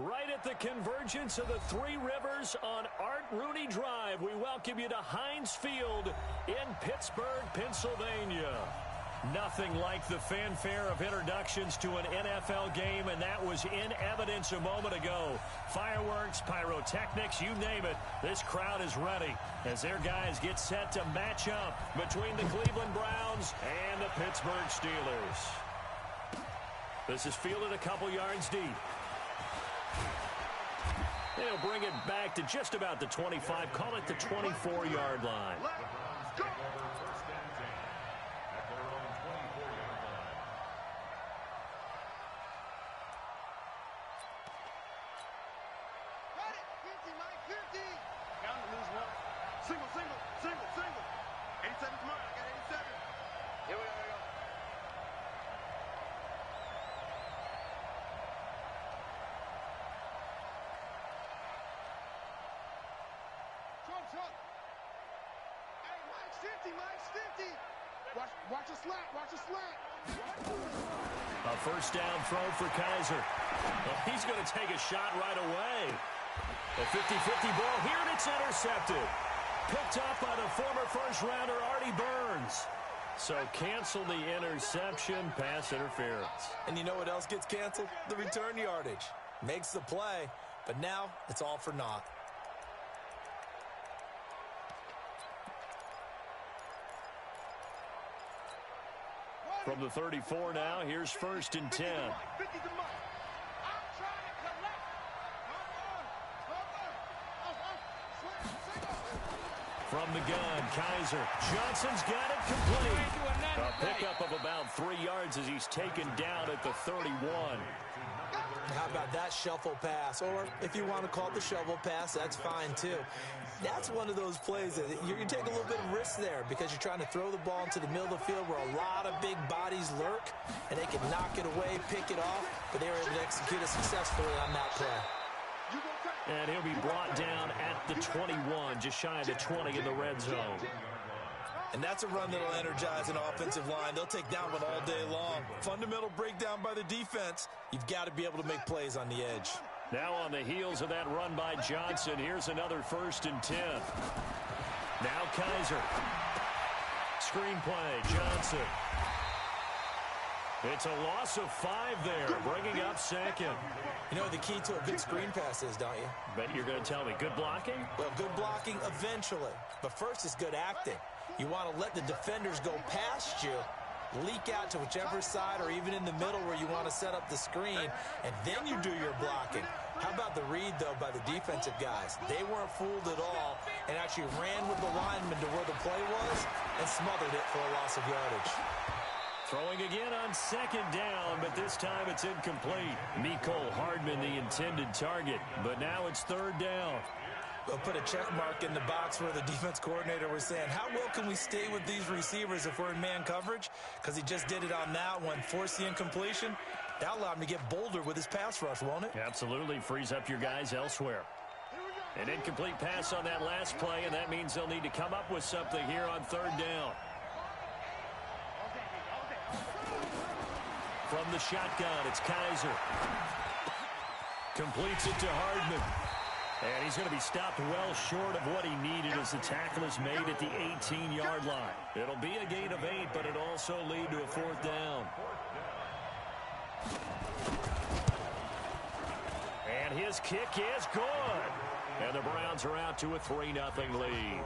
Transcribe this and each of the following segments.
Right at the convergence of the Three Rivers on Art Rooney Drive, we welcome you to Heinz Field in Pittsburgh, Pennsylvania. Nothing like the fanfare of introductions to an NFL game, and that was in evidence a moment ago. Fireworks, pyrotechnics, you name it, this crowd is ready as their guys get set to match up between the Cleveland Browns and the Pittsburgh Steelers. This is fielded a couple yards deep. They'll bring it back to just about the 25, call it the 24-yard line. Watch a slant. Watch a slant. A first down throw for Kizer. Well, he's going to take a shot right away. A 50-50 ball here, and it's intercepted. Picked up by the former first-rounder Artie Burns. So cancel the interception, pass interference. And you know what else gets canceled? The return yardage. Makes the play, but now it's all for naught. From the 34 now, here's 1st and 10. From the gun, Kizer. Johnson's got it complete. A pickup of about 3 yards as he's taken down at the 31. How about that shuffle pass? Or if you want to call it the shovel pass, that's fine too. That's one of those plays that you take a little bit of risk there because you're trying to throw the ball into the middle of the field where a lot of big bodies lurk, and they can knock it away, pick it off, but they were able to execute it successfully on that play. And he'll be brought down at the 21, just shy of the 20 in the red zone. And that's a run that'll energize an offensive line. They'll take that one all day long. Fundamental breakdown by the defense. You've got to be able to make plays on the edge. Now on the heels of that run by Johnson, here's another 1st and 10. Now Kizer. Screen play, Johnson. It's a loss of 5 there, bringing up 2nd. You know the key to a good screen pass is, don't you? Bet you're going to tell me good blocking? Well, good blocking eventually. But first is good acting. You want to let the defenders go past you, leak out to whichever side or even in the middle where you want to set up the screen, and then you do your blocking. How about the read, though, by the defensive guys? They weren't fooled at all and actually ran with the lineman to where the play was and smothered it for a loss of yardage. Throwing again on 2nd down, but this time it's incomplete. Mecole Hardman, the intended target, but now it's 3rd down. We'll put a check mark in the box where the defense coordinator was saying, how well can we stay with these receivers if we're in man coverage? Because he just did it on that one, forced the incompletion. That allowed him to get bolder with his pass rush, won't it? Absolutely, frees up your guys elsewhere. An incomplete pass on that last play, and that means they'll need to come up with something here on 3rd down. From the shotgun, it's Kizer. Completes it to Hardman. And he's going to be stopped well short of what he needed as the tackle is made at the 18-yard line. It'll be a gain of 8, but it'll also lead to a 4th down. And his kick is good. And the Browns are out to a 3-0 lead.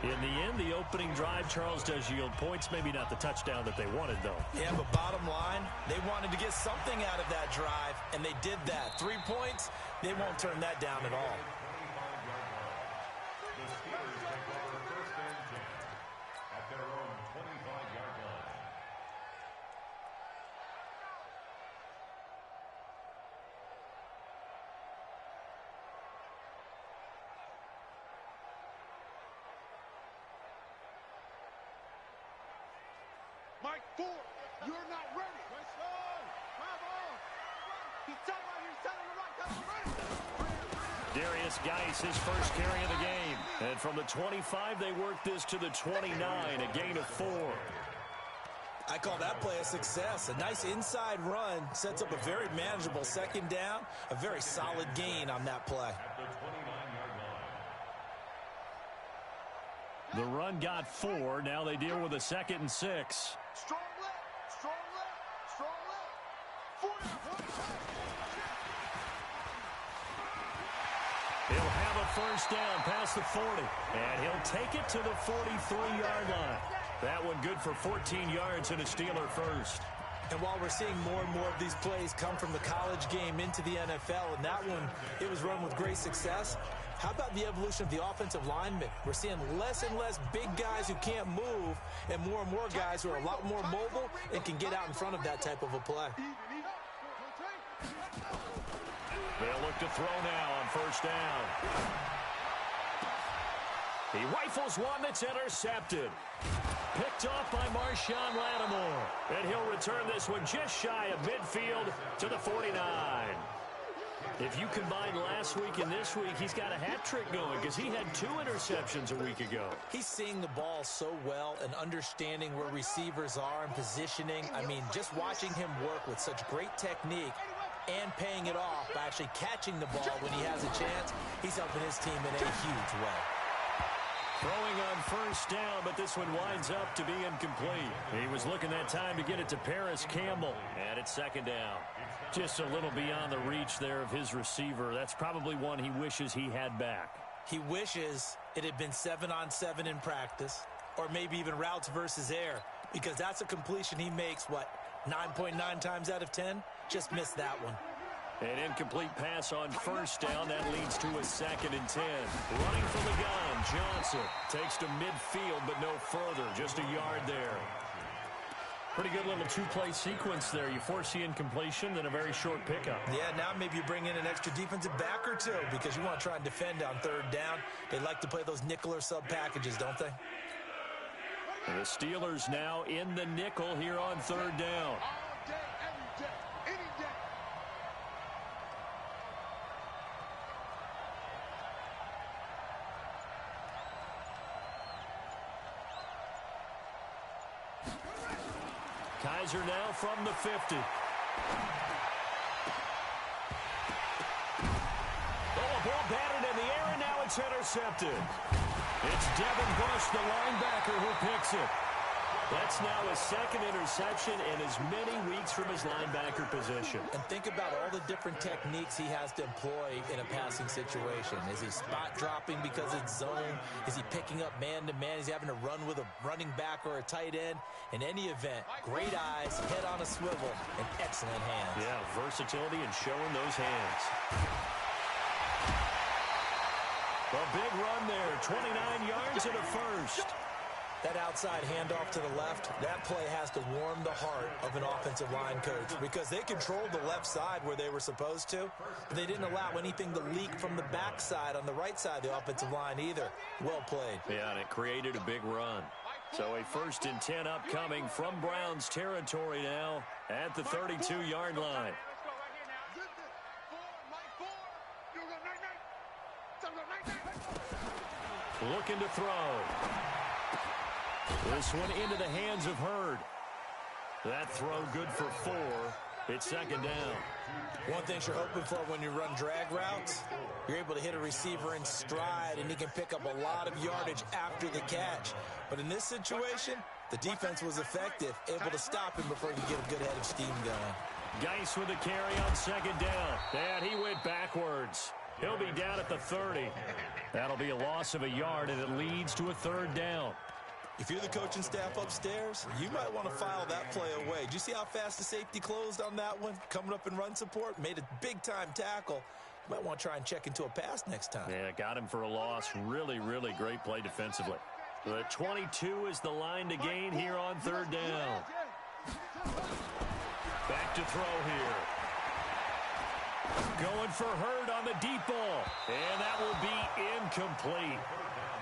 In the end, the opening drive, Charles, does yield points. Maybe not the touchdown that they wanted, though. Yeah, but bottom line, they wanted to get something out of that drive, and they did that. 3 points, they won't turn that down at all. The Steelers take over 1st and 10 at their own 25-yard line. Mike Ford, you're not ready. He's telling him right. Darius Geis, his first carry of the game. And from the 25, they work this to the 29, a gain of 4. I call that play a success. A nice inside run sets up a very manageable second down, a very solid gain on that play. The run got 4. Now they deal with a 2nd and 6. Strong left, strong left, strong left. 40. He'll have a first down past the 40, and he'll take it to the 43-yard line. That one good for 14 yards and a Steeler first. And while we're seeing more and more of these plays come from the college game into the NFL, and that one, it was run with great success, how about the evolution of the offensive linemen? We're seeing less and less big guys who can't move and more guys who are a lot more mobile and can get out in front of that type of a play. They'll look to throw now on first down. He rifles one that's intercepted. Picked off by Marshawn Lattimore. And he'll return this one just shy of midfield to the 49. If you combine last week and this week, he's got a hat trick going because he had 2 interceptions a week ago. He's seeing the ball so well and understanding where receivers are and positioning. I mean, just watching him work with such great technique and paying it off by actually catching the ball when he has a chance, he's helping his team in a huge way. Throwing on first down, but this one winds up to be incomplete. He was looking that time to get it to Paris Campbell, and it's 2nd down. Just a little beyond the reach there of his receiver. That's probably one he wishes he had back. He wishes it had been 7-on-7 in practice, or maybe even routes versus air, because that's a completion he makes, 9.9 times out of 10? Just missed that one. An incomplete pass on first down. That leads to a 2nd and 10. Running for the gun, Johnson takes to midfield, but no further. Just a yard there. Pretty good little 2-play sequence there. You force the incompletion, then a very short pickup. Yeah, now maybe you bring in an extra defensive back or 2 because you want to try and defend on 3rd down. They like to play those nickel or sub packages, don't they? And the Steelers now in the nickel here on 3rd down. All day, every day, any day. Kaiser now from the 50. Oh, a ball batted in the air, and now it's intercepted. It's Devin Bush, the linebacker, who picks it. That's now his 2nd interception in as many weeks from his linebacker position. And think about all the different techniques he has to employ in a passing situation. Is he spot dropping because it's zone? Is he picking up man-to-man? Is he having to run with a running back or a tight end? In any event, great eyes, head on a swivel, and excellent hands. Yeah, versatility and showing those hands. A big run there, 29 yards and a first. That outside handoff to the left, that play has to warm the heart of an offensive line coach because they controlled the left side where they were supposed to, but they didn't allow anything to leak from the backside on the right side of the offensive line either. Well played. Yeah, and it created a big run. So a 1st and 10 upcoming from Browns territory now at the 32-yard line. Looking to throw. This one into the hands of Hurd. That throw good for 4. It's 2nd down. One thing you're hoping for when you run drag routes, you're able to hit a receiver in stride, and he can pick up a lot of yardage after the catch. But in this situation, the defense was effective, able to stop him before he could get a good head of steam going. Geis with the carry on 2nd down. And he went backwards. He'll be down at the 30. That'll be a loss of a yard, and it leads to a 3rd down. If you're the coaching staff upstairs, you might want to file that play away. Did you see how fast the safety closed on that one? Coming up in run support, made a big-time tackle. You might want to try and check into a pass next time. Yeah, got him for a loss. Really, really great play defensively. The 22 is the line to gain here on 3rd down. Back to throw here. Going for Hurd on the deep ball. And that will be incomplete.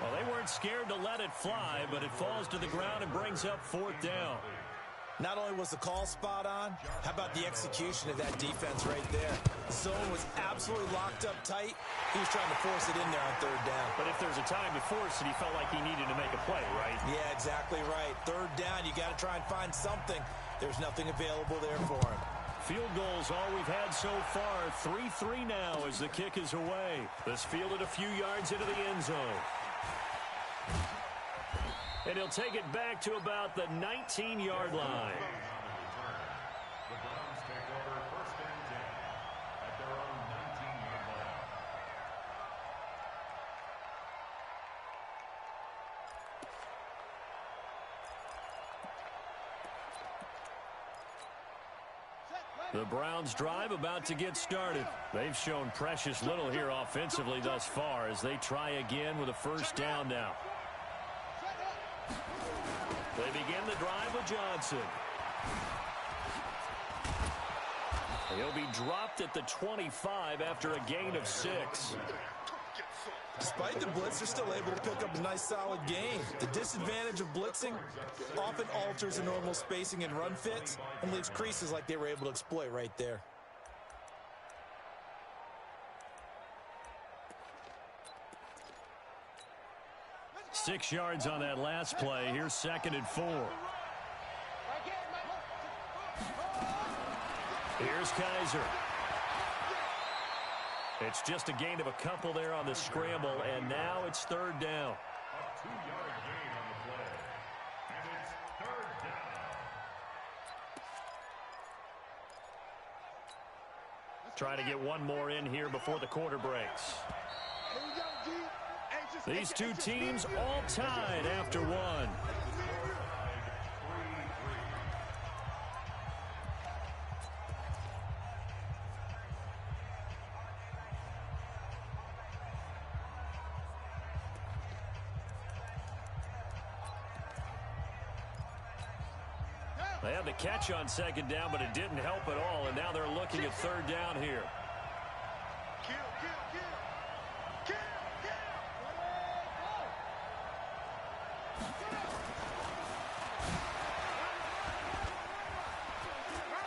Well, they weren't scared to let it fly, but it falls to the ground and brings up 4th down. Not only was the call spot on, how about the execution of that defense right there? The zone was absolutely locked up tight. He was trying to force it in there on 3rd down. But if there's a time to force it, he felt like he needed to make a play, right? Yeah, exactly right. Third down, you got to try and find something. There's nothing available there for him. Field goals all we've had so far. 3-3 now as the kick is away. This fielded a few yards into the end zone. And he'll take it back to about the 19-yard line. The Browns take over first and 10 at their own 19-yard line. The Browns drive about to get started. They've shown precious little here offensively thus far as they try again with a first down now. They begin the drive with Johnson. He'll be dropped at the 25 after a gain of 6. Despite the blitz, they're still able to pick up a nice solid gain. The disadvantage of blitzing often alters the normal spacing and run fits and leaves creases like they were able to exploit right there. Six yards on that last play. Here's 2nd and 4. Here's Kaiser. It's just a gain of a couple there on the scramble, and now it's 3rd down. A 2-yard gain on the play. And it's 3rd down. Trying to get one more in here before the quarter breaks. These two teams all tied after one. They had the catch on 2nd down, but it didn't help at all, and now they're looking at 3rd down here.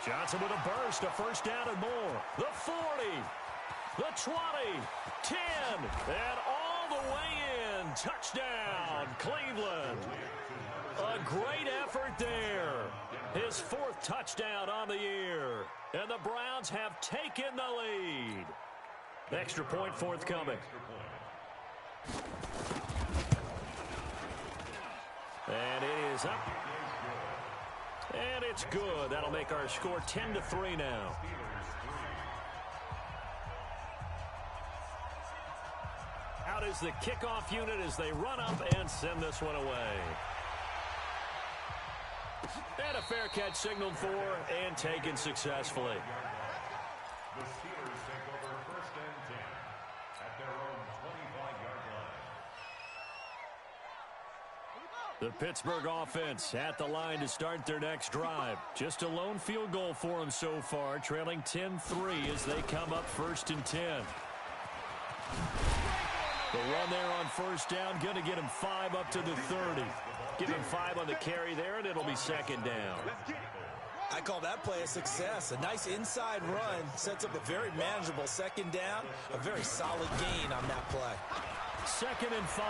Johnson with a burst, a first down and more. The 40, the 20, 10, and all the way in. Touchdown, Cleveland. A great effort there. His 4th touchdown on the year. And the Browns have taken the lead. Extra point forthcoming. And it is up. And it's good. That'll make our score 10-3 now. Out is the kickoff unit as they run up and send this one away. And a fair catch signaled for and taken successfully. The Steelers take over first and 10 at their own 25-yard line. The Pittsburgh offense at the line to start their next drive. Just a lone field goal for them so far, trailing 10-3 as they come up 1st and 10. The run there on first down, going to get him 5 up to the 30. Give him 5 on the carry there, and it'll be 2nd down. I call that play a success. A nice inside run sets up a very manageable 2nd down. A very solid gain on that play. 2nd and 5.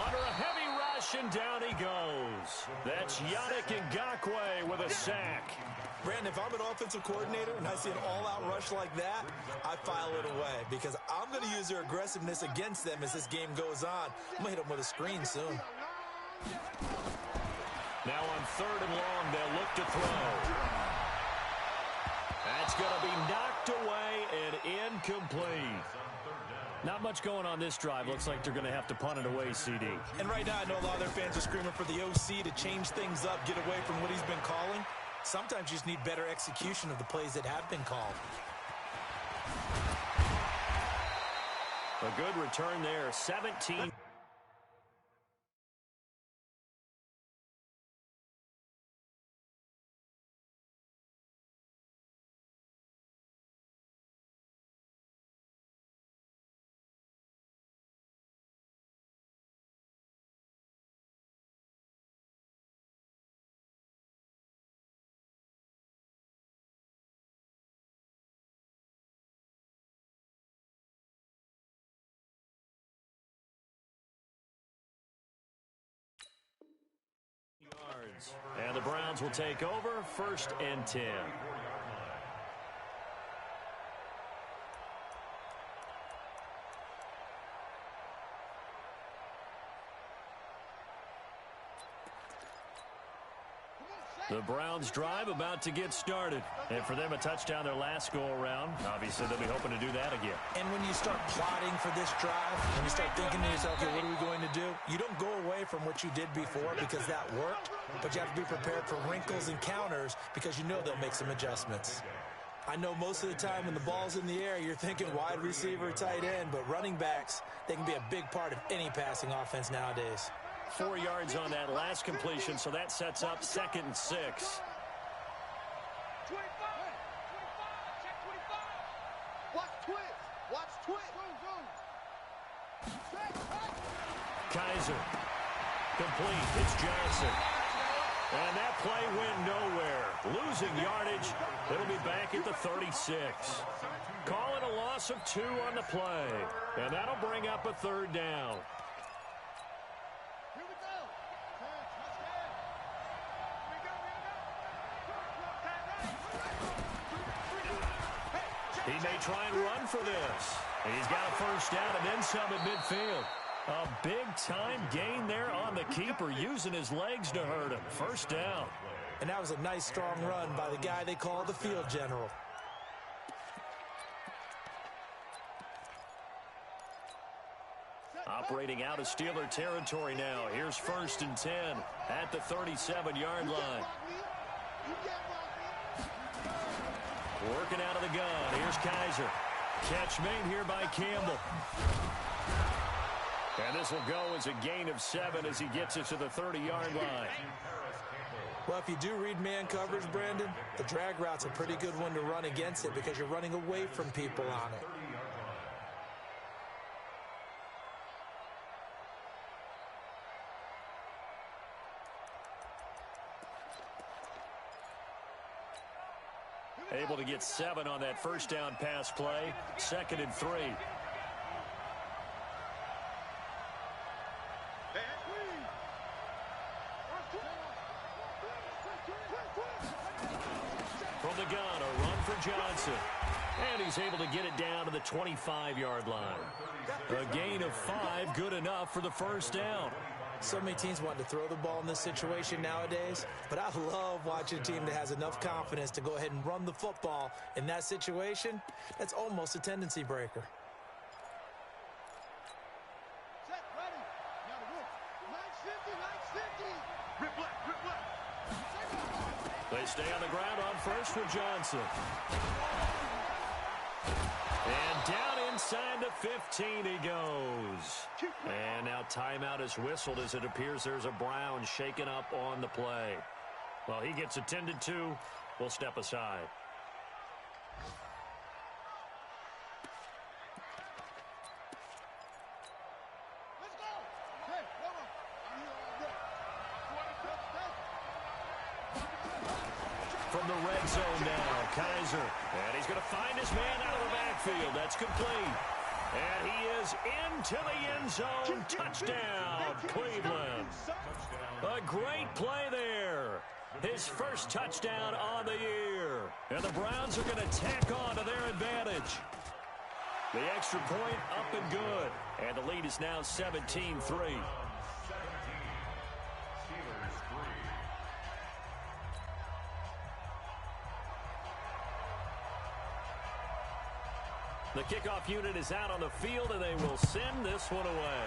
Under a heavy rush, and down he goes. That's Yannick Ngakoue with a sack. Brandon, if I'm an offensive coordinator and I see an all-out rush like that, I file it away because I'm going to use their aggressiveness against them as this game goes on. I'm going to hit them with a screen soon. Now on 3rd and long, they'll look to throw. That's going to be knocked away and incomplete. Not much going on this drive. Looks like they're going to have to punt it away, CD. And right now, I know a lot of their fans are screaming for the OC to change things up, get away from what he's been calling. Sometimes you just need better execution of the plays that have been called. A good return there, 17. And the Browns will take over 1st and 10. The Browns drive about to get started. And for them, a touchdown their last go-around. Obviously, they'll be hoping to do that again. And when you start plotting for this drive, when you start thinking to yourself, okay, what are we going to do? You don't go away from what you did before because that worked, but you have to be prepared for wrinkles and counters because you know they'll make some adjustments. I know most of the time when the ball's in the air, you're thinking wide receiver, tight end, but running backs, they can be a big part of any passing offense nowadays. 4 yards on that last completion, so that sets up 2nd and 6. 25. Check 25. Watch twist. Watch twist. Kaiser. Complete. It's Johnson. And that play went nowhere. Losing yardage. It'll be back at the 36. Call it a loss of 2 on the play. And that'll bring up a 3rd down. He may try and run for this. He's got a 1st down and then some at midfield. A big-time gain there on the keeper, using his legs to hurt him. 1st down. And that was a nice, strong run by the guy they call the field general. Operating out of Steeler territory now. Here's 1st and 10 at the 37-yard line. Working out of the gun. Here's Kaiser. Catch made here by Campbell. And this will go as a gain of 7 as he gets it to the 30-yard line. Well, if you do read man coverage, Brandon, the drag route's a pretty good one to run against it because you're running away from people on it. Able to get 7 on that 1st down pass play. 2nd and 3. From the gun, a run for Johnson. And he's able to get it down to the 25-yard line. A gain of 5, good enough for the 1st down. So many teams want to throw the ball in this situation nowadays, but I love watching a team that has enough confidence to go ahead and run the football in that situation. That's almost a tendency breaker. Set, ready. Now the rip. 950. Rip left. They stay on the ground on 1st with Johnson. And down inside the 15 he goes. And now timeout is whistled as it appears there's a Brown shaken up on the play. Well, he gets attended to. We'll step aside. Let's go. Hey, come on. I'm here all day. From the red zone now, Kaiser. And he's going to find his man out of the backfield. That's complete. And he is into the end zone. Touchdown, Cleveland. A great play there. His 1st touchdown on the year. And the Browns are going to tack on to their advantage. The extra point up and good. And the lead is now 17-3. The kickoff unit is out on the field, and they will send this one away.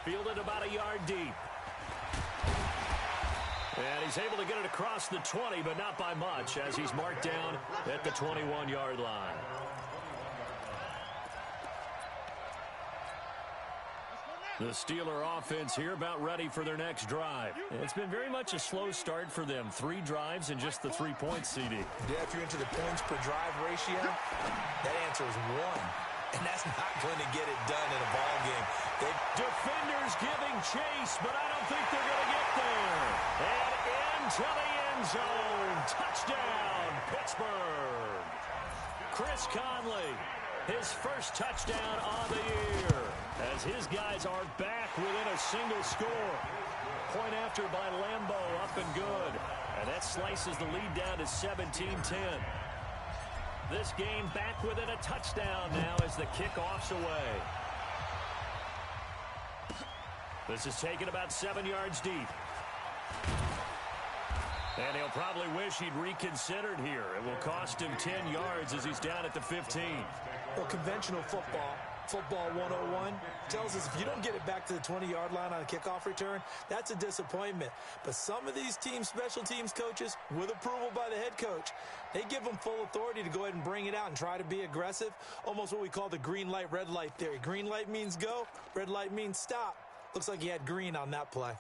Fielded about a yard deep. And he's able to get it across the 20, but not by much, as he's marked down at the 21-yard line. The Steeler offense here about ready for their next drive. It's been very much a slow start for them. 3 drives and just the 3 points, CD. Yeah, if you're into the points per drive ratio, that answer is 1. And that's not going to get it done in a ball game. Defenders giving chase, but I don't think they're going to get there. And into the end zone. Touchdown, Pittsburgh. Chris Conley, his 1st touchdown on the year, as his guys are back within a single score. Point after by Lambeau, up and good. And that slices the lead down to 17-10. This game back within a touchdown now as the kickoff's away. This is taken about 7 yards deep. And he'll probably wish he'd reconsidered here. It will cost him 10 yards as he's down at the 15. Well, conventional football 101, tells us if you don't get it back to the 20-yard line on a kickoff return, that's a disappointment. But some of these special teams coaches, with approval by the head coach, they give them full authority to go ahead and bring it out and try to be aggressive, almost what we call the green light, red light theory. Green light means go, red light means stop. Looks like he had green on that play.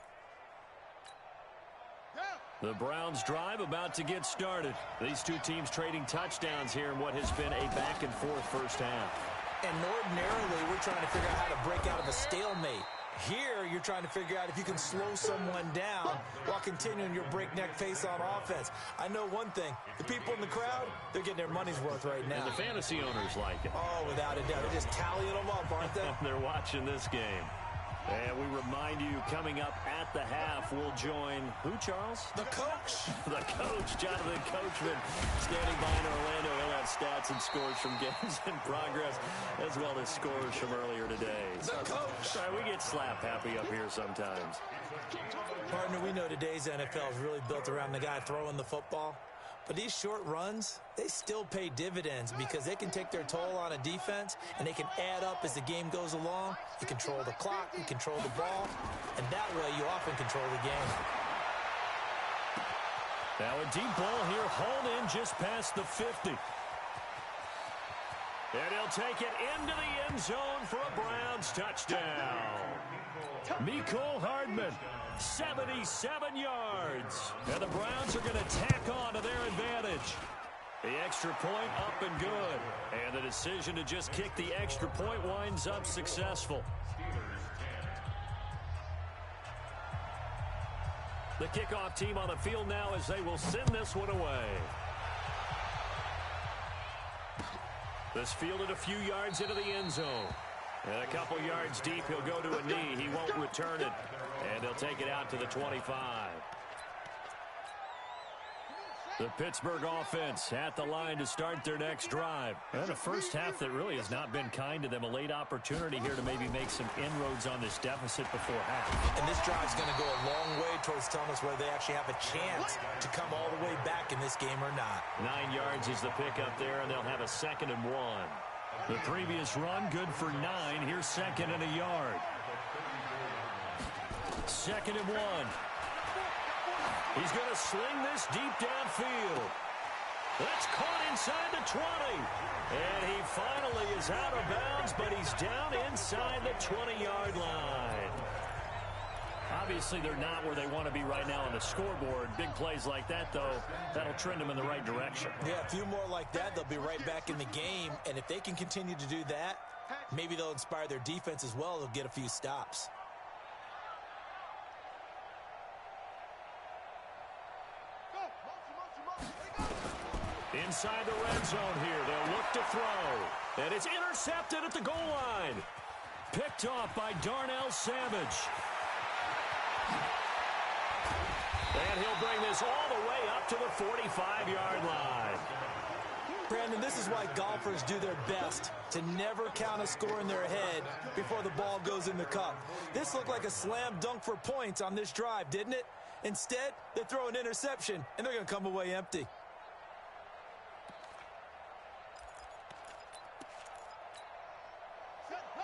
The Browns drive about to get started. These two teams trading touchdowns here in what has been a back-and-forth first half. And ordinarily, we're trying to figure out how to break out of a stalemate. Here, you're trying to figure out if you can slow someone down while continuing your breakneck pace on offense. I know one thing. The people in the crowd, they're getting their money's worth right now. And the fantasy owners like it. Oh, without a doubt. They're just tallying them up, aren't they? They're watching this game. And we remind you, coming up at the half, we'll join who, Charles? The coach. The coach, Jonathan Coachman, standing by in Orlando. He'll have stats and scores from games in progress, as well as scores from earlier today. The coach. Sorry, we get slap happy up here sometimes. Partner, we know today's NFL is really built around the guy throwing the football. But these short runs, they still pay dividends because they can take their toll on a defense and they can add up as the game goes along. You control the clock, you control the ball, and that way you often control the game. Now a deep ball here, hauled in just past the 50. And he'll take it into the end zone for a Browns touchdown. Mecole Hardman, 77 yards. And the Browns are going to tack on to their advantage. The extra point up and good. And the decision to just kick the extra point winds up successful. The kickoff team on the field now as they will send this one away. This fielded a few yards into the end zone. And a couple yards deep, he'll go to a knee. He won't return it. And they'll take it out to the 25. The Pittsburgh offense at the line to start their next drive. And a first half that really has not been kind to them. A late opportunity here to maybe make some inroads on this deficit before half. And this drive's going to go a long way towards telling us whether they actually have a chance to come all the way back in this game or not. 9 yards is the pickup there, and they'll have a 2nd and 1. The previous run, good for 9. Here's 2nd and a yard. 2nd and 1. He's going to sling this deep downfield. That's caught inside the 20. And he finally is out of bounds, but he's down inside the 20-yard line. Obviously, they're not where they want to be right now on the scoreboard. Big plays like that, though, that'll trend them in the right direction. Yeah, a few more like that, they'll be right back in the game. And if they can continue to do that, maybe they'll inspire their defense as well. They'll get a few stops. Inside the red zone here, they'll look to throw. And it's intercepted at the goal line. Picked off by Darnell Savage. And he'll bring this all the way up to the 45-yard line. Brandon, this is why golfers do their best to never count a score in their head before the ball goes in the cup. This looked like a slam dunk for points on this drive, didn't it? Instead, they throw an interception, and they're going to come away empty.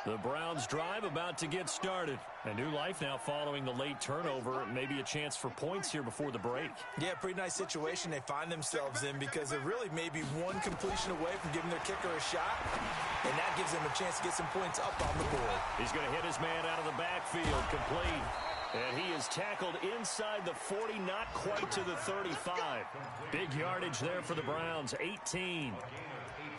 The Browns drive about to get started. A new life now following the late turnover. Maybe a chance for points here before the break. Yeah, pretty nice situation they find themselves in because they're really maybe one completion away from giving their kicker a shot. And that gives them a chance to get some points up on the board. He's going to hit his man out of the backfield, complete. And he is tackled inside the 40, not quite to the 35. Big yardage there for the Browns, 18.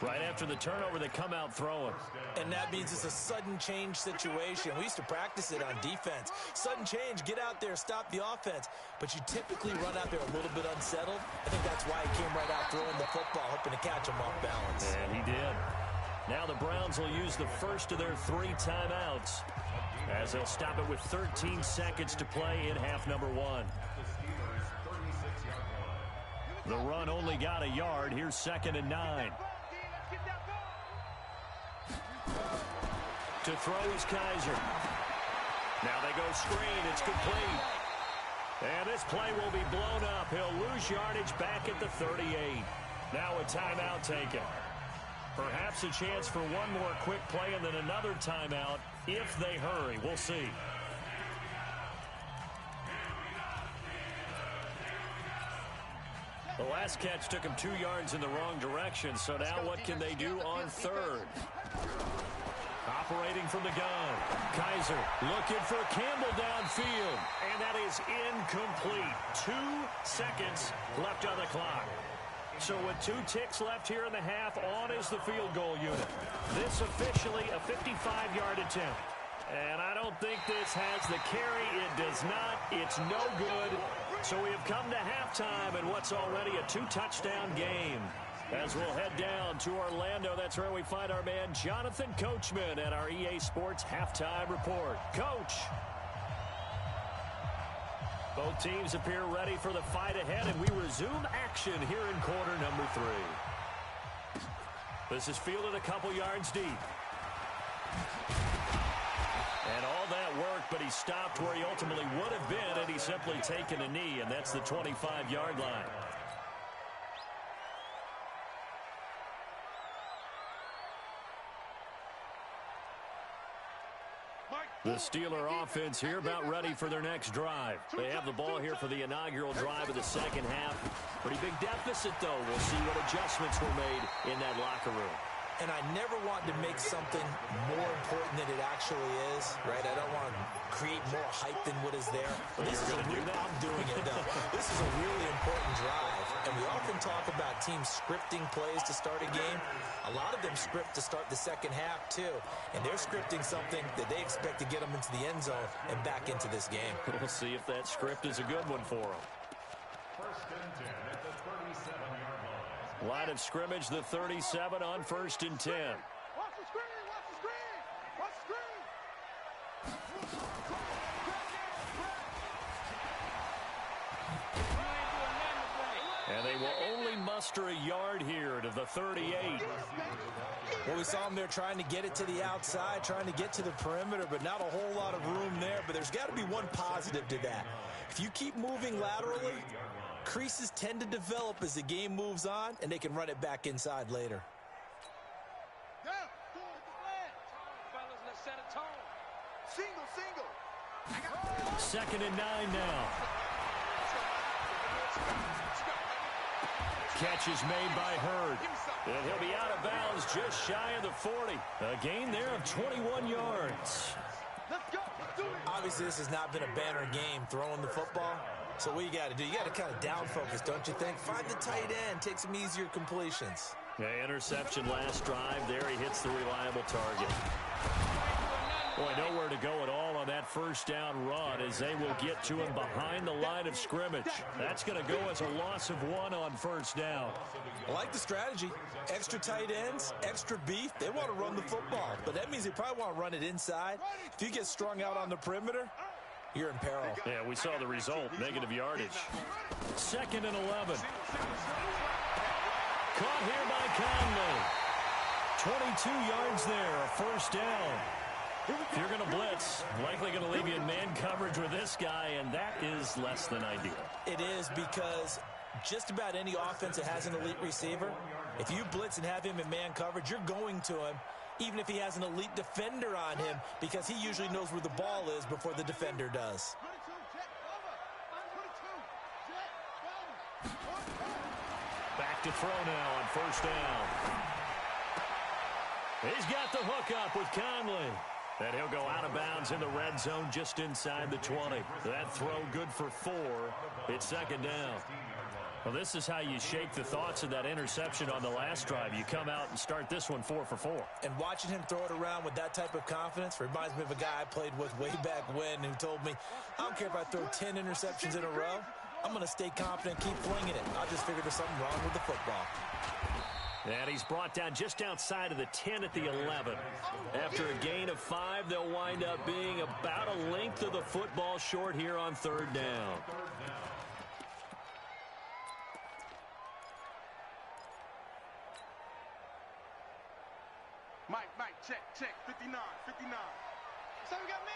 Right after the turnover, they come out throwing. And that means it's a sudden change situation. We used to practice it on defense. Sudden change, get out there, stop the offense. But you typically run out there a little bit unsettled. I think that's why he came right out throwing the football, hoping to catch him off balance. And he did. Now the Browns will use the first of their 3 timeouts. as they'll stop it with 13 seconds to play in half number one. The run only got a yard. Here's 2nd and 9. To throw is Kaiser. Now they go screen. It's complete. And this play will be blown up. He'll lose yardage back at the 38. Now a timeout taken. Perhaps a chance for one more quick play and then another timeout if they hurry. We'll see. The last catch took him 2 yards in the wrong direction, so now what can they do on 3rd? Operating from the gun. Kaiser looking for Campbell downfield, and that is incomplete. 2 seconds left on the clock. So with 2 ticks left here in the half, on is the field goal unit. This officially a 55-yard attempt. And I don't think this has the carry. It does not. It's no good. So we have come to halftime in what's already a 2-touchdown game. As we'll head down to Orlando, that's where we find our man Jonathan Coachman at our EA Sports Halftime Report. Coach. Both teams appear ready for the fight ahead, and we resume action here in quarter number 3. This is fielded a couple yards deep. And all that worked, but he stopped where he ultimately would have been had he simply taken a knee, and that's the 25-yard line. The Steeler offense here about ready for their next drive. They have the ball here for the inaugural drive of the second half. Pretty big deficit, though. We'll see what adjustments were made in that locker room. And I never want to make something more important than it actually is, right? I don't want to create more hype than what is there. But this is I'm doing it, though. This is a really important drive. And we often talk about teams scripting plays to start a game. A lot of them script to start the second half, too. And they're scripting something that they expect to get them into the end zone and back into this game. We'll see if that script is a good one for them. 1st and 10 at the 37-yard line. Line of scrimmage, the 37 on 1st and 10. Watch the screen! Watch the screen! Watch the screen! And they will only muster a yard here to the 38. Well, we saw them there trying to get it to the outside, trying to get to the perimeter, but not a whole lot of room there. But there's got to be one positive to that. If you keep moving laterally, creases tend to develop as the game moves on, and they can run it back inside later. Down! Fellas, let's set a tone. Single, single. 2nd and 9 now. Catch is made by Hurd. And he'll be out of bounds just shy of the 40. A gain there of 21 yards. Let's go. Let's do it. Obviously, this has not been a banner game throwing the football. So what you got to do, you got to kind of down focus, don't you think? Find the tight end, take some easier completions. Interception last drive. There he hits the reliable target. Boy, nowhere to go at all on that first down run as they will get to him behind the line of scrimmage. That's going to go as a loss of 1 on first down. I like the strategy. Extra tight ends, extra beef. They want to run the football, but that means they probably want to run it inside. If you get strung out on the perimeter, you're in peril. Yeah, we saw the result, negative yardage. 2nd and 11. Caught here by Conley. 22 yards there, a first down. If you're going to blitz, likely going to leave you in man coverage with this guy, and that is less than ideal. It is, because just about any offense that has an elite receiver, if you blitz and have him in man coverage, you're going to him, even if he has an elite defender on him, because he usually knows where the ball is before the defender does. 22, jet, cover. Back to throw now on first down. He's got the hook up with Conley. And he'll go out of bounds in the red zone just inside the 20. That throw good for 4. It's 2nd down. Well, this is how you shake the thoughts of that interception on the last drive. You come out and start this one 4 for 4. And watching him throw it around with that type of confidence reminds me of a guy I played with way back when who told me, I don't care if I throw 10 interceptions in a row. I'm going to stay confident, keep flinging it. I just figured there's something wrong with the football. And he's brought down just outside of the 10 at the 11. After a gain of 5, they'll wind up being about a length of the football short here on 3rd down. Mike, check, 59. So we got man.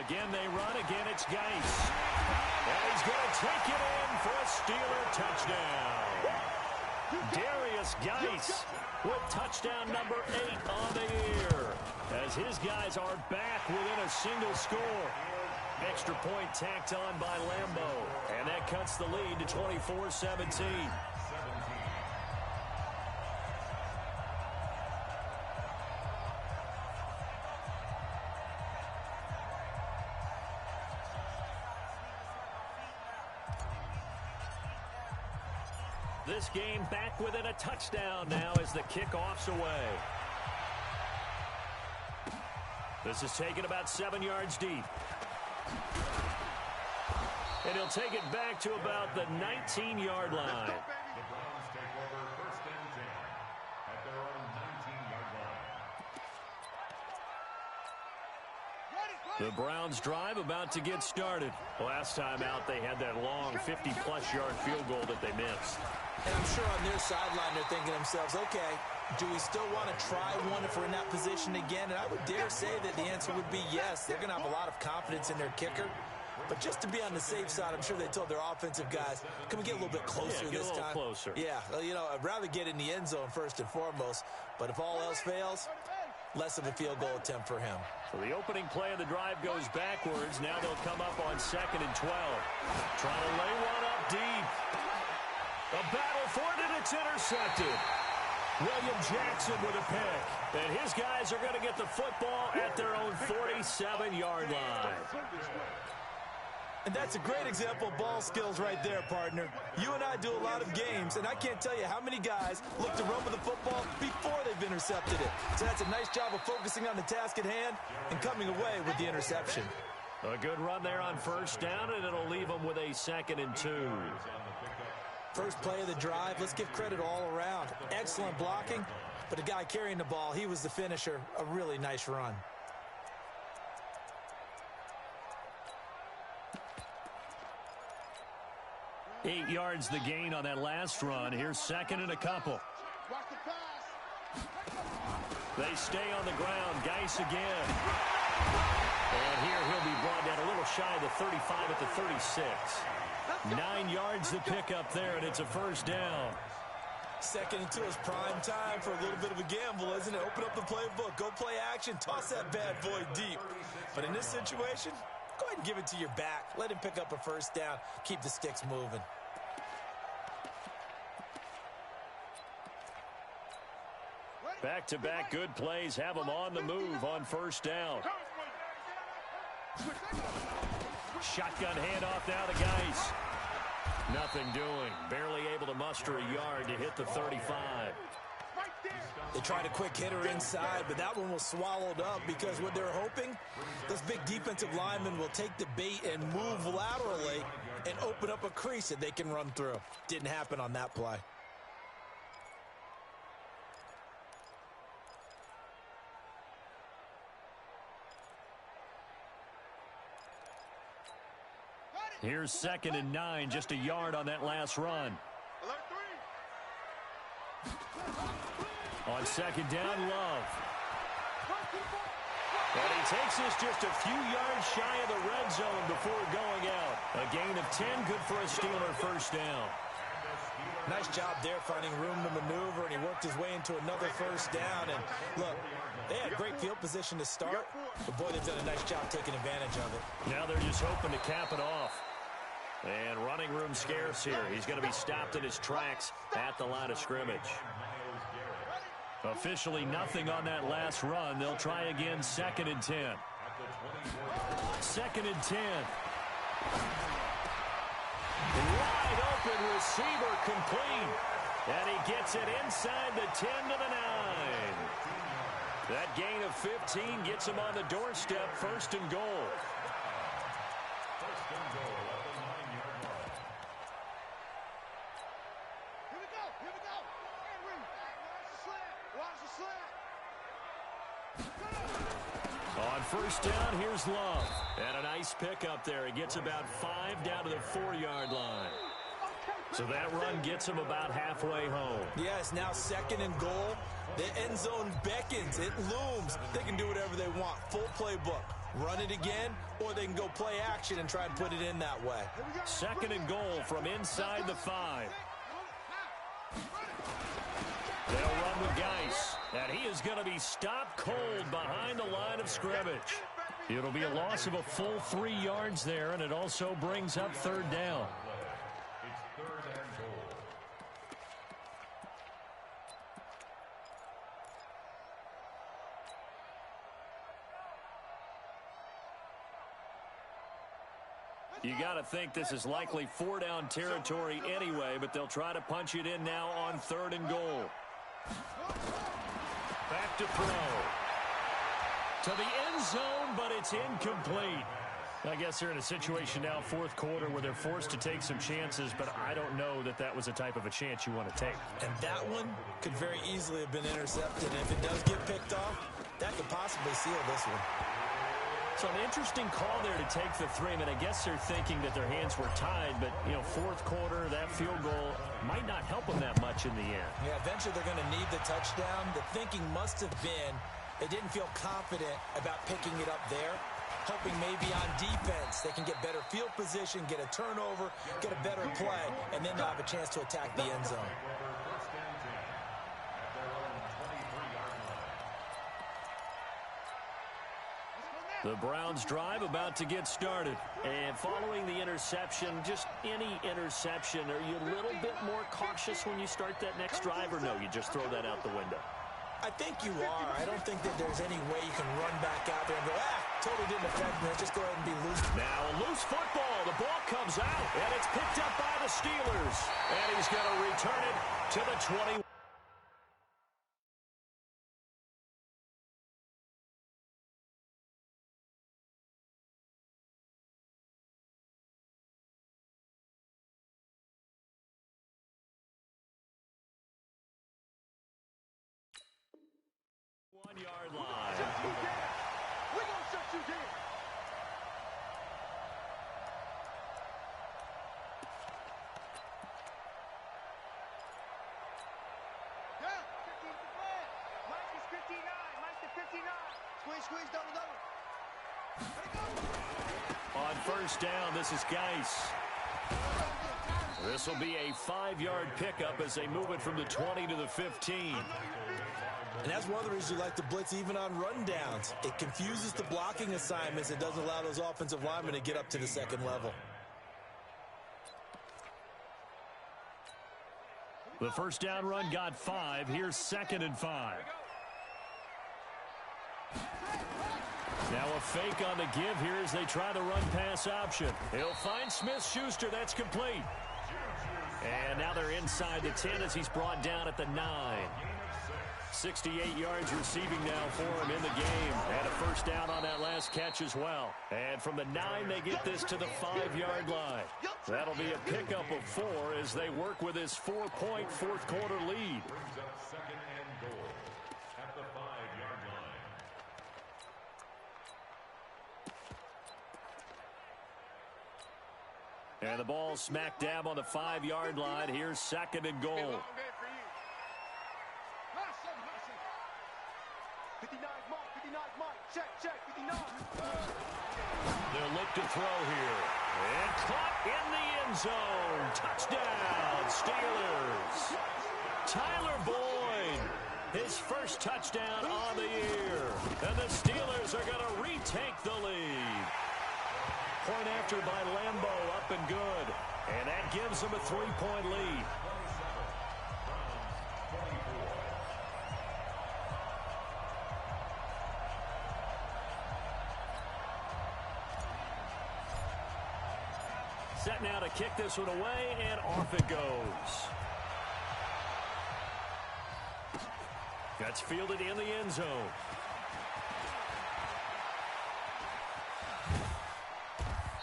Again, they run. Again, it's Geis. And he's going to take it in for a Steeler touchdown. Darius Geis with touchdown number 8 on the year, as his guys are back within a single score. Extra point tacked on by Lambo, and that cuts the lead to 24-17. This game back within a touchdown now as the kickoff's away. This is taken about 7 yards deep. And he'll take it back to about the 19-yard line. The Browns take over 1st and 10 at their own 19-yard line. The Browns drive about to get started. Last time out, they had that long 50-plus yard field goal that they missed. And I'm sure on their sideline they're thinking to themselves, okay, do we still want to try one if we're in that position again? And I would dare say that the answer would be yes. They're going to have a lot of confidence in their kicker. But just to be on the safe side, I'm sure they told their offensive guys, can we get a little bit closer this time? Get a little closer. Yeah, you know, I'd rather get in the end zone first and foremost. But if all else fails, less of a field goal attempt for him. So the opening play of the drive goes backwards. Now they'll come up on 2nd and 12. Trying to lay one up deep. A battle for it, and it's intercepted. William Jackson with a pick. And his guys are going to get the football at their own 47-yard line. And that's a great example of ball skills right there, partner. You and I do a lot of games, and I can't tell you how many guys look to run with the football before they've intercepted it. So that's a nice job of focusing on the task at hand and coming away with the interception. A good run there on 1st down, and it'll leave them with a 2nd and 2. First play of the drive, let's give credit all around. Excellent blocking, but the guy carrying the ball, he was the finisher. A really nice run. Eight yards the gain on that last run. Here's 2nd and a couple. They stay on the ground. Geis again. And here he'll be brought down a little shy of the 35 at the 36. 9 yards to pick up there, and it's a 1st down. 2nd and 2 is prime time for a little bit of a gamble, isn't it? Open up the playbook, go play action, toss that bad boy deep. But in this situation, go ahead and give it to your back. Let him pick up a 1st down. Keep the sticks moving. Back-to-back good plays have them on the move on 1st down. Shotgun handoff now to Geis. Nothing doing. Barely able to muster a yard to hit the 35. They tried a quick hitter inside, but that one was swallowed up because what they're hoping, those big defensive linemen will take the bait and move laterally and open up a crease that they can run through. Didn't happen on that play. Here's 2nd and 9, just a yard on that last run. On 2nd down, Love. And he takes this just a few yards shy of the red zone before going out. A gain of 10, good for a Steeler 1st down. Nice job there finding room to maneuver, and he worked his way into another 1st down. And look, they had great field position to start, but boy, they've done a nice job taking advantage of it. Now they're just hoping to cap it off. And running room scarce here. He's going to be stopped in his tracks at the line of scrimmage. Officially nothing on that last run. They'll try again 2nd and 10. 2nd and 10. Wide open receiver complete. And he gets it inside the 10 to the 9. That gain of 15 gets him on the doorstep, 1st and goal. first down, here's Love. And a nice pickup there. He gets about 5 down to the 4-yard line. So that run gets him about halfway home. Yeah, it's now 2nd and goal. The end zone beckons. It looms. They can do whatever they want. Full playbook. Run it again, or they can go play action and try and put it in that way. 2nd and goal from inside the 5. They'll run with Geis. And he is going to be stopped cold behind the line of scrimmage. It'll be a loss of a full 3 yards there, and it also brings up 3rd down. It's 3rd and goal. You got to think this is likely 4-down territory anyway, but they'll try to punch it in now on 3rd and goal. Back to throw. To the end zone, but it's incomplete. I guess they're in a situation now, 4th quarter, where they're forced to take some chances, but I don't know that that was the type of a chance you want to take. And that one could very easily have been intercepted. And if it does get picked off, that could possibly seal this one. So an interesting call there to take the 3. I mean, I guess they're thinking that their hands were tied, but, 4th quarter, that field goal might not help them that much in the end. Yeah, eventually they're going to need the touchdown. The thinking must have been they didn't feel confident about picking it up there, hoping maybe on defense they can get better field position, get a turnover, get a better play, and then they'll have a chance to attack the end zone. First and 10 at their own 23-yard line. The Browns drive about to get started. And following the interception, just any interception, are you a little bit more cautious when you start that next drive, or no, you just throw that out the window? I think you are. I don't think that there's any way you can run back out there and go, totally didn't affect me. Just go ahead and be loose. Now a loose football. The ball comes out, and it's picked up by the Steelers. And he's going to return it to the 20. Yard line. We're going to shut you down. Yeah. 15 to play. Mike is 59. Mike to 59. Squeeze, squeeze, double, double. On first down, this is Geis. This will be a 5-yard pickup as they move it from the 20 to the 15. And that's one of the reasons you like to blitz even on rundowns. It confuses the blocking assignments. It doesn't allow those offensive linemen to get up to the 2nd level. The first down run got 5. Here's 2nd and 5. Now a fake on the give here as they try the run pass option. He'll find Smith-Schuster. That's complete. And now they're inside the 10 as he's brought down at the 9. 68 yards receiving now for him in the game. And a first down on that last catch as well. And from the 9, they get this to the 5-yard line. That'll be a pickup of 4 as they work with his 4-point 4th quarter lead. Brings up 2nd and goal at the 5-yard line. And the ball smack dab on the 5-yard line. Here's 2nd and goal. 59 mark, 59 mark. Check, check, 59. They'll look to throw here. And caught in the end zone. Touchdown, Steelers. Tyler Boyd, his first touchdown on the year. And the Steelers are going to retake the lead. Point after by Lambo, up and good. And that gives them a 3-point lead. Set now to kick this one away, and off it goes. That's fielded in the end zone.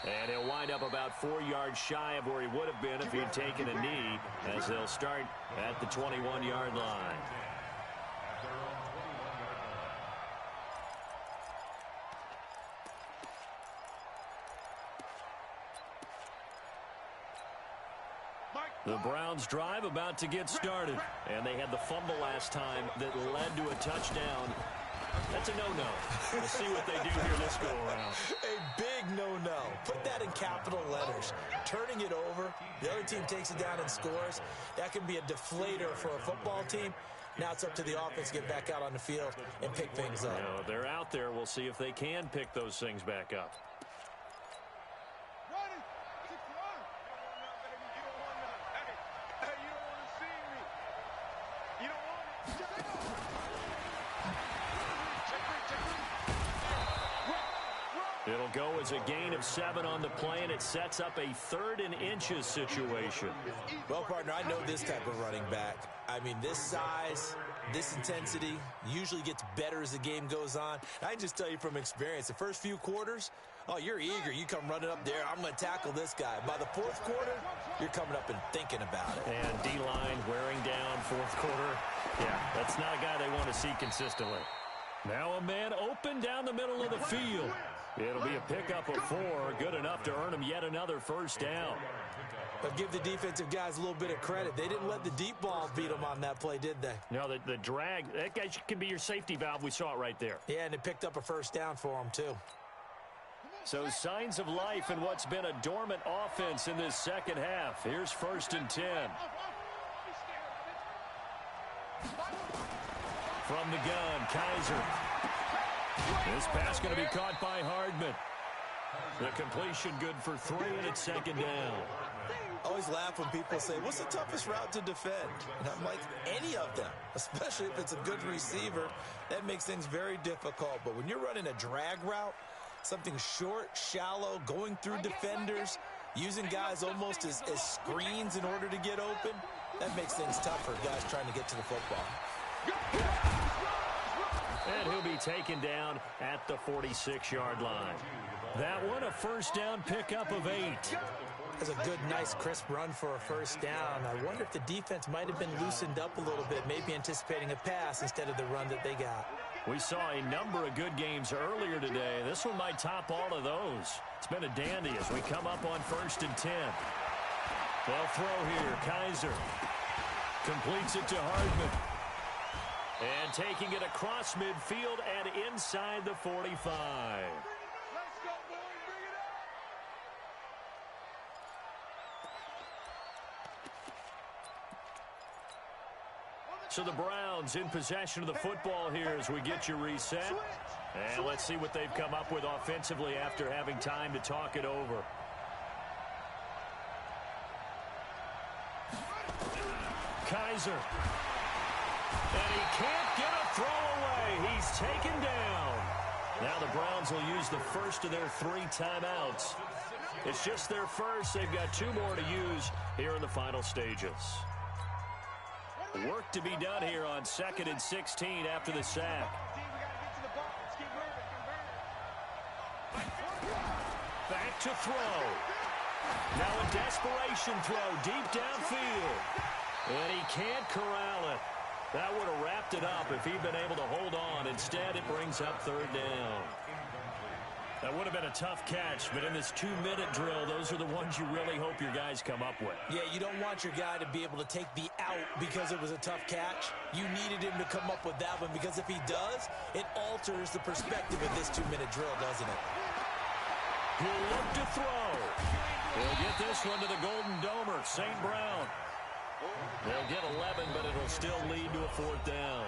And he'll wind up about 4 yards shy of where he would have been if he had taken a knee, as they'll start at the 21-yard line. The Browns drive about to get started. And they had the fumble last time that led to a touchdown. That's a no-no. We'll see what they do here this go-around. A big no-no. Put that in capital letters. Turning it over, the other team takes it down and scores. That can be a deflator for a football team. Now it's up to the offense to get back out on the field and pick things up. If they're out there, we'll see if they can pick those things back up. It'll go as a gain of 7 on the play, and it sets up a 3rd and inches situation. Well, partner, I know this type of running back. I mean, this size, this intensity usually gets better as the game goes on. I can just tell you from experience, the first few quarters, oh, you're eager. You come running up there, I'm going to tackle this guy. By the 4th quarter, you're coming up and thinking about it. And D-line wearing down 4th quarter. Yeah, that's not a guy they want to see consistently. Now a man open down the middle of the field. It'll be a pickup of 4, good enough to earn him yet another first down. But give the defensive guys a little bit of credit. They didn't let the deep ball beat them on that play, did they? No, the drag, that guy can be your safety valve. We saw it right there. Yeah, and it picked up a first down for them, too. So signs of life in what's been a dormant offense in this second half. Here's 1st and 10. From the gun, Kaiser. This pass going to be caught by Hardman. The completion good for 3, and it's 2nd down. I always laugh when people say, what's the toughest route to defend? And I'm like, any of them, especially if it's a good receiver. That makes things very difficult. But when you're running a drag route, something short, shallow, going through defenders, using guys almost as screens in order to get open, that makes things tough for guys trying to get to the football. And he'll be taken down at the 46-yard line. That one, a first down pickup of 8. That's a good, nice, crisp run for a first down. I wonder if the defense might have been loosened up a little bit, maybe anticipating a pass instead of the run that they got. We saw a number of good games earlier today. This one might top all of those. It's been a dandy as we come up on 1st and 10. They'll throw here. Kaiser completes it to Hardman. And taking it across midfield and inside the 45. Let's go, boys. Bring it up. So the Browns in possession of the football here as we get you reset. And let's see what they've come up with offensively after having time to talk it over. Kaiser. And he can't get a throw away. He's taken down. Now the Browns will use the first of their 3 timeouts. It's just their first. They've got 2 more to use here in the final stages. Work to be done here on 2nd and 16 after the sack. Back to throw. Now a desperation throw deep downfield. And he can't corral it. That would have wrapped it up if he'd been able to hold on. Instead, it brings up 3rd down. That would have been a tough catch, but in this 2-minute drill, those are the ones you really hope your guys come up with. Yeah, you don't want your guy to be able to take the out because it was a tough catch. You needed him to come up with that one because if he does, it alters the perspective of this 2-minute drill, doesn't it? He'll look to throw. He'll get this one to the Golden Domer, St. Brown. They'll get 11, but it'll still lead to a 4th down.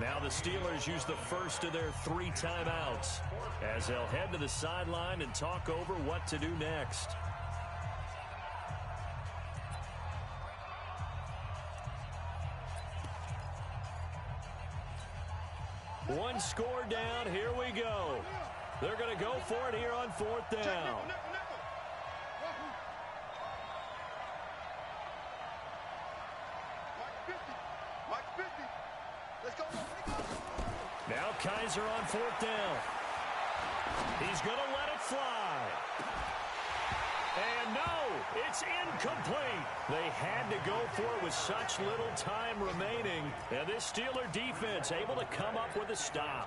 Now the Steelers use the first of their 3 timeouts as they'll head to the sideline and talk over what to do next. One score down. Here we go. They're going to go for it here on 4th down. Now Kaiser on 4th down. He's going to let it fly. And no, it's incomplete. They had to go for it with such little time remaining. And this Steeler defense able to come up with a stop.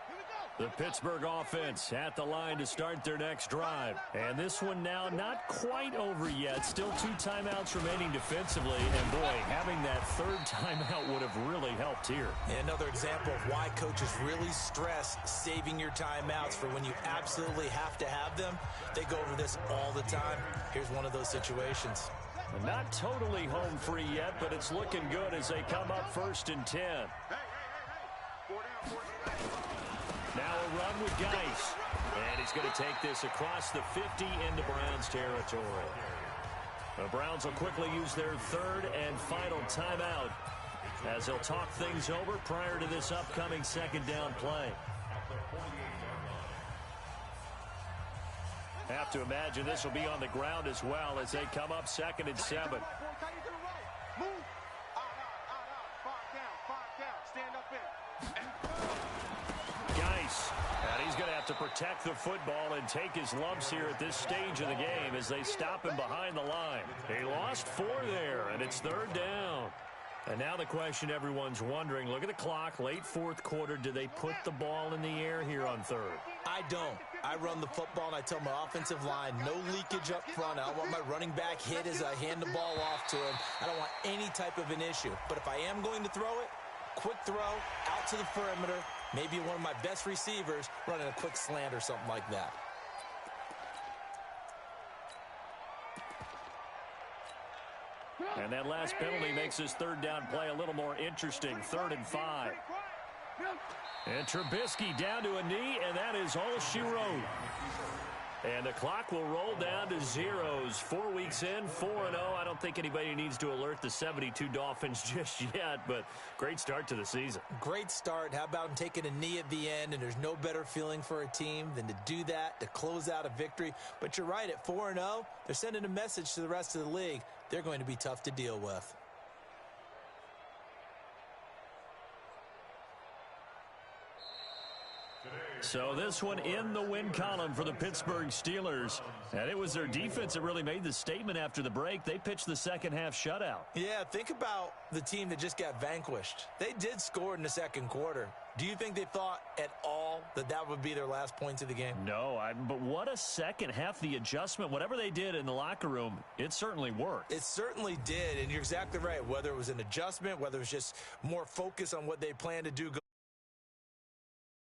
Here we go. The Pittsburgh offense at the line to start their next drive. And this one now not quite over yet. Still 2 timeouts remaining defensively. And, boy, having that 3rd timeout would have really helped here. Another example of why coaches really stress saving your timeouts for when you absolutely have to have them. They go over this all the time. Here's one of those situations. Not totally home free yet, but it's looking good as they come up 1st and 10. Now a run with Geis. And he's going to take this across the 50 into Browns territory. The Browns will quickly use their 3rd and final timeout as they'll talk things over prior to this upcoming 2nd down play. Have to imagine this will be on the ground as well as they come up 2nd and 7. Move. Five down. Stand up in. Geis. And he's going to have to protect the football and take his lumps here at this stage of the game as they stop him behind the line. He lost 4 there, and it's 3rd down. And now the question everyone's wondering, look at the clock, late 4th quarter, do they put the ball in the air here on 3rd? I don't. I run the football, and I tell my offensive line, no leakage up front. I don't want my running back hit as I hand the ball off to him. I don't want any type of an issue. But if I am going to throw it, quick throw, out to the perimeter, maybe one of my best receivers running a quick slant or something like that. And that last penalty makes this 3rd down play a little more interesting. 3rd and 5. And Trubisky down to a knee, and that is all she wrote. And the clock will roll down to zeros. 4 weeks in, 4-0. I don't think anybody needs to alert the 72 Dolphins just yet, but great start to the season. Great start. How about him taking a knee at the end? And there's no better feeling for a team than to do that, to close out a victory. But you're right, at 4-0, they're sending a message to the rest of the league. They're going to be tough to deal with. So this one in the win column for the Pittsburgh Steelers. And it was their defense that really made the statement after the break. They pitched the second half shutout. Yeah, think about the team that just got vanquished. They did score in the 2nd quarter. Do you think they thought at all that that would be their last points of the game? No, but what a second half. The adjustment, whatever they did in the locker room, it certainly worked. It certainly did, and you're exactly right. Whether it was an adjustment, whether it was just more focus on what they planned to do